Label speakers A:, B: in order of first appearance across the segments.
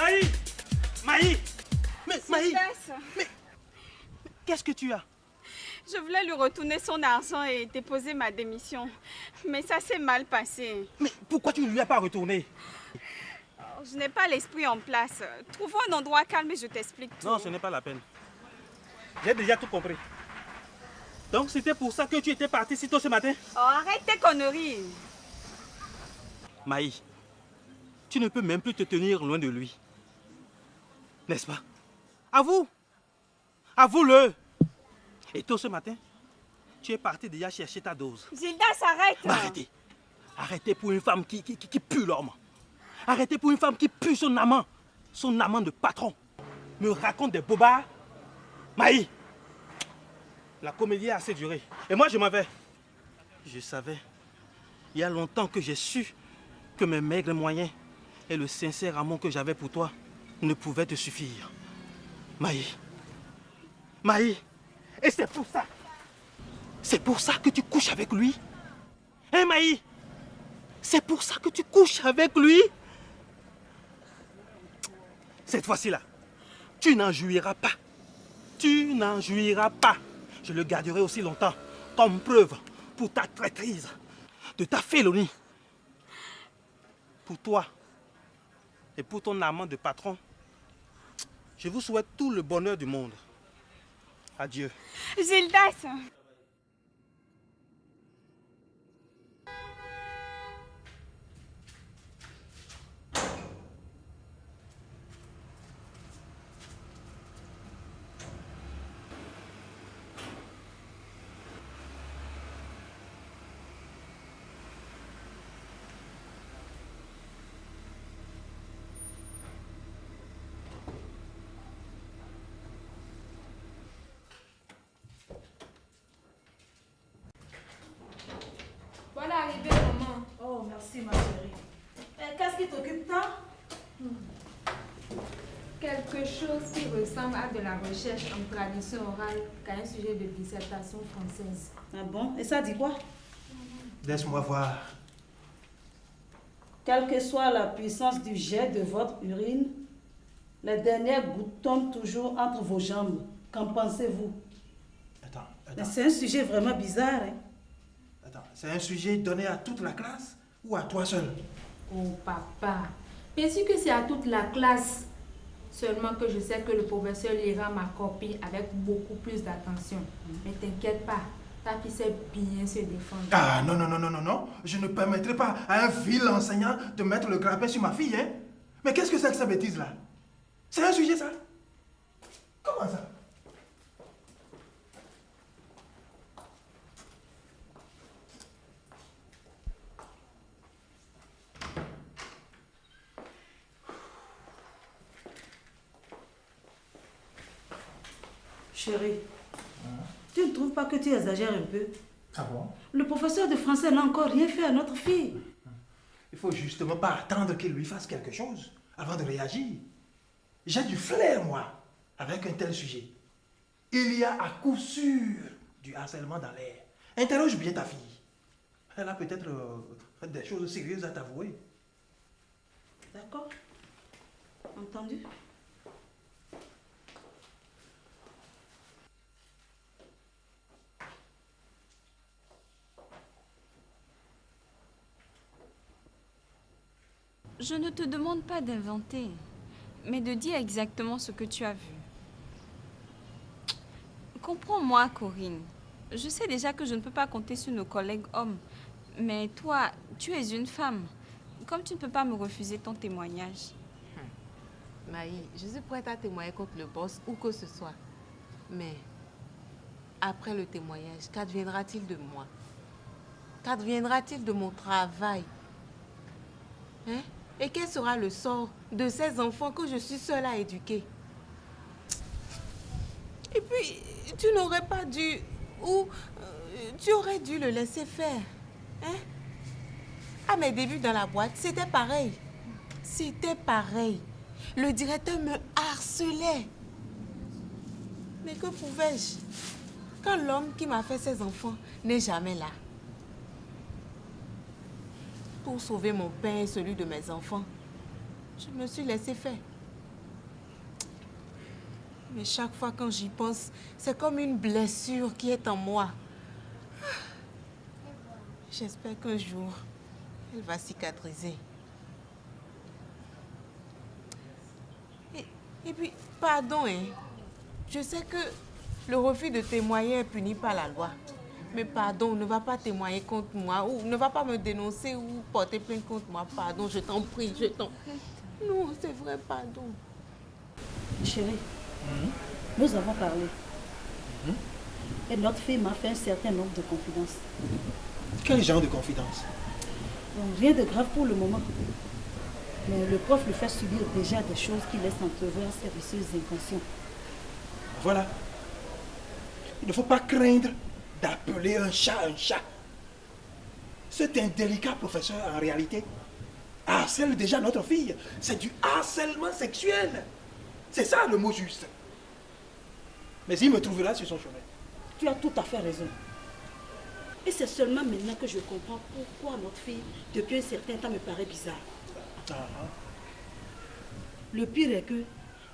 A: Maï! Maï! Mais Maï!
B: Sylvestre,
A: Mais qu'est-ce que tu as?
B: je voulais lui retourner son argent et déposer ma démission. Mais ça s'est mal passé.
A: Mais pourquoi tu ne lui as pas retourné?
B: Je n'ai pas l'esprit en place. Trouvons un endroit calme et je t'explique tout.
A: Non, ce n'est pas la peine. J'ai déjà tout compris. Donc c'était pour ça que tu étais parti si tôt ce matin?
B: Oh, arrête tes conneries.
A: Maï, tu ne peux même plus te tenir loin de lui. N'est-ce pas? Avoue! Avoue-le! Et tôt ce matin, tu es parti déjà chercher ta dose.
B: Gildas, arrête.
A: Arrêtez! Arrêtez pour une femme qui pue l'homme. Arrêtez pour une femme qui pue son amant de patron. Me raconte des bobards. Maï, la comédie a assez duré. Et moi, je m'en vais. Je savais, il y a longtemps que j'ai su que mes maigres moyens et le sincère amour que j'avais pour toi ne pouvaient te suffire. Maï, Maï, et c'est pour ça. C'est pour ça que tu couches avec lui. Hein, Maï? C'est pour ça que tu couches avec lui. Cette fois-ci-là, tu n'en jouiras pas. Tu n'en jouiras pas. Je le garderai aussi longtemps comme preuve pour ta traîtrise, de ta félonie. Pour toi et pour ton amant de patron, je vous souhaite tout le bonheur du monde. Adieu.
B: Gildas.
C: Voilà arrivé, maman.
D: Oh, merci ma chérie. Qu'est-ce qui t'occupe tant?
C: Quelque chose qui ressemble à de la recherche en tradition orale qu'à un sujet de dissertation française.
D: Ah bon? Et ça dit quoi?
E: Laisse-moi voir.
D: Quelle que soit la puissance du jet de votre urine, les dernières gouttes tombent toujours entre vos jambes. Qu'en pensez-vous?
E: Attends.
D: Mais c'est un sujet vraiment bizarre, hein?
E: Attends, c'est un sujet donné à toute la classe ou à toi seul?
C: Oh papa, bien sûr que c'est à toute la classe. Seulement que je sais que le professeur lira ma copie avec beaucoup plus d'attention. Mais t'inquiète pas, ta fille sait bien se défendre.
E: Ah non. Je ne permettrai pas à un vil enseignant de mettre le grappin sur ma fille, hein? Mais qu'est-ce que c'est que cette bêtise-là? C'est un sujet, ça? Comment ça?
D: Chérie, tu ne trouves pas que tu exagères un peu?
E: Ah bon?
D: Le professeur de français n'a encore rien fait à notre fille.
E: Il faut justement pas attendre qu'il lui fasse quelque chose avant de réagir. J'ai du flair, moi, avec un tel sujet. Il y a à coup sûr du harcèlement dans l'air. Interroge bien ta fille. Elle a peut-être des choses sérieuses à t'avouer.
D: D'accord? Entendu?
B: Je ne te demande pas d'inventer, mais de dire exactement ce que tu as vu. Comprends-moi, Corinne. Je sais déjà que je ne peux pas compter sur nos collègues hommes. Mais toi, tu es une femme. Comme tu ne peux pas me refuser ton témoignage.
F: Maï, je suis prête à témoigner contre le boss ou que ce soit. Mais après le témoignage, qu'adviendra-t-il de moi? Qu'adviendra-t-il de mon travail? Hein? Et quel sera le sort de ces enfants que je suis seule à éduquer? Et puis, tu n'aurais pas dû, ou tu aurais dû le laisser faire. Hein? À mes débuts dans la boîte, c'était pareil. C'était pareil. Le directeur me harcelait. Mais que pouvais-je quand l'homme qui m'a fait ces enfants n'est jamais là? Pour sauver mon pain et celui de mes enfants, je me suis laissé faire. Mais chaque fois quand j'y pense, c'est comme une blessure qui est en moi. J'espère qu'un jour, elle va cicatriser. Et puis, pardon, hein. Je sais que le refus de témoigner est puni par la loi. Mais pardon, ne va pas témoigner contre moi ou ne va pas me dénoncer ou porter plainte contre moi. Pardon, je t'en prie, je t'en prie. Non, c'est vrai, pardon.
D: Chérie, nous avons parlé. Et notre fille m'a fait un certain nombre de confidences.
E: Quel genre de confidence?
D: Bon, rien de grave pour le moment. Mais le prof lui fait subir déjà des choses qui laissent entrevoir ses vicieuses intentions.
E: Voilà. Il ne faut pas craindre d'appeler un chat un chat. Cet indélicat professeur, en réalité, harcèle déjà notre fille. C'est du harcèlement sexuel. C'est ça le mot juste. Mais il me trouvera sur son chemin.
D: Tu as tout à fait raison. Et c'est seulement maintenant que je comprends pourquoi notre fille, depuis un certain temps, me paraît bizarre. Le pire est que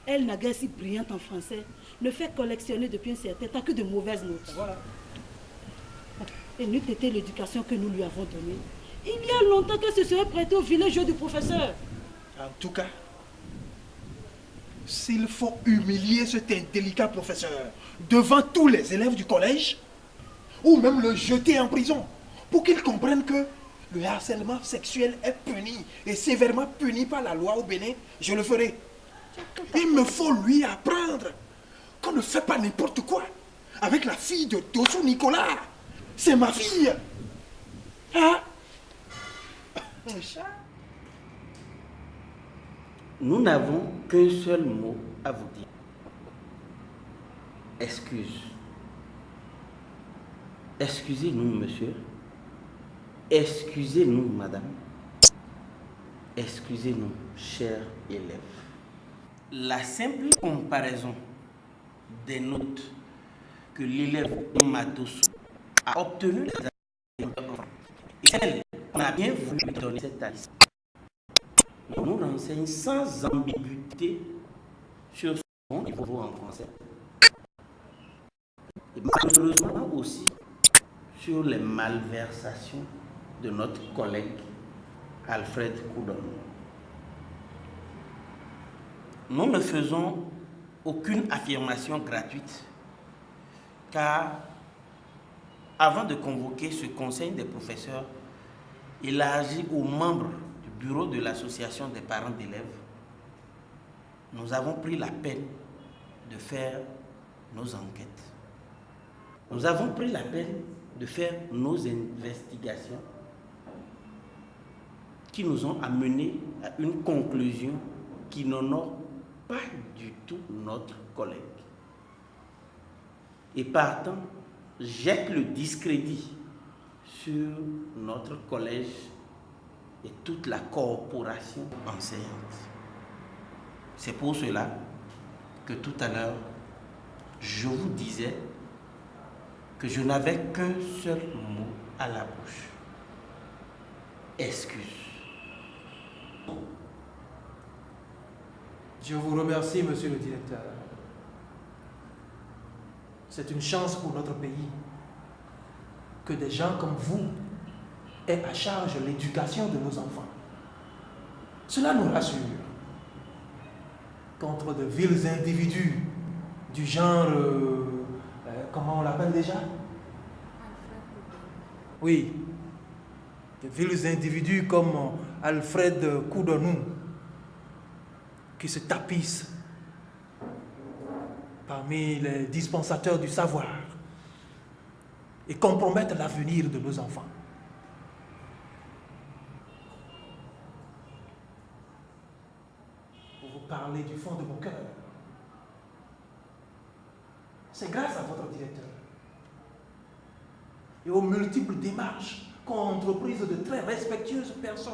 D: elle, naguère si brillante en français, ne fait collectionner depuis un certain temps que de mauvaises notes.
E: Voilà.
D: Et n'eût été l'éducation que nous lui avons donnée, il y a longtemps qu'elle se serait prêtée au vilain jeu du professeur.
E: En tout cas, s'il faut humilier cet indélicat professeur devant tous les élèves du collège, ou même le jeter en prison, pour qu'il comprenne que le harcèlement sexuel est puni et sévèrement puni par la loi au Bénin, je le ferai. Il me faut lui apprendre qu'on ne fait pas n'importe quoi avec la fille de Dossou Nicolas. C'est ma fille. Hein? Un chat?
G: Nous n'avons qu'un seul mot à vous dire. Excuse. Excusez-nous, monsieur. Excusez-nous, madame. Excusez-nous, chers élèves. La simple comparaison des notes que l'élève Matos a obtenues des enfants et celle qu'on a bien voulu lui donner cette année nous renseigne sans ambiguïté sur son niveau en français. Et malheureusement aussi sur les malversations de notre collègue Alfred Coudon. Nous ne faisons aucune affirmation gratuite, car avant de convoquer ce conseil des professeurs élargi aux membres du bureau de l'association des parents d'élèves, nous avons pris la peine de faire nos enquêtes. Nous avons pris la peine de faire nos investigations qui nous ont amenés à une conclusion qui n'honore pas du tout notre collègue. Et partant, jette le discrédit sur notre collège et toute la corporation enseignante. C'est pour cela que tout à l'heure, je vous disais que je n'avais qu'un seul mot à la bouche. Excuse.
E: Je vous remercie, monsieur le directeur. C'est une chance pour notre pays que des gens comme vous aient à charge l'éducation de nos enfants. Cela nous rassure contre de vils individus du genre... comment on l'appelle déjà? Oui, de vils individus comme Alfred Coudonou, qui se tapissent parmi les dispensateurs du savoir et compromettent l'avenir de nos enfants. Pour vous parler du fond de mon cœur, c'est grâce à votre directeur et aux multiples démarches qu'ont entreprises de très respectueuses personnes